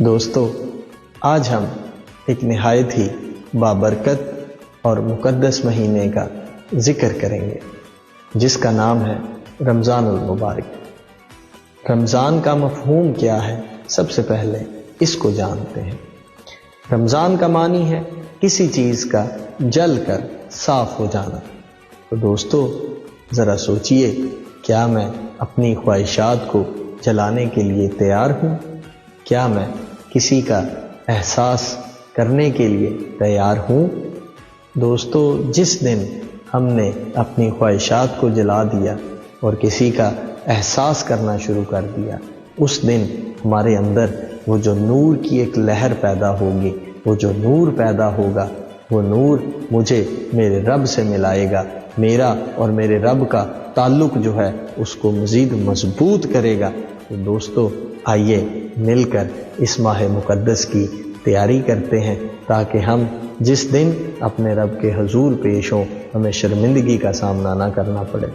دوستو، آج ہم ایک نہایت ہی بابرکت اور مقدس مہینے کا ذکر کریں گے جس کا نام ہے رمضان المبارک۔ رمضان کا مفہوم کیا ہے، سب سے پہلے اس کو جانتے ہیں۔ رمضان کا معنی ہے کسی چیز کا جل کر صاف ہو جانا۔ تو دوستو ذرا سوچئے، کیا میں اپنی خواہشات کو جلانے کے لیے تیار ہوں؟ کیا میں کسی کا احساس کرنے کے لیے تیار ہوں؟ دوستو، جس دن ہم نے اپنی خواہشات کو جلا دیا اور کسی کا احساس کرنا شروع کر دیا، اس دن ہمارے اندر وہ جو نور کی ایک لہر پیدا ہوگی، وہ جو نور پیدا ہوگا، وہ نور مجھے میرے رب سے ملائے گا، میرا اور میرے رب کا تعلق جو ہے اس کو مزید مضبوط کرے گا۔ تو دوستو آئیے مل کر اس ماہ مقدس کی تیاری کرتے ہیں تاکہ ہم جس دن اپنے رب کے حضور پیش ہوں، ہمیں شرمندگی کا سامنا نہ کرنا پڑے۔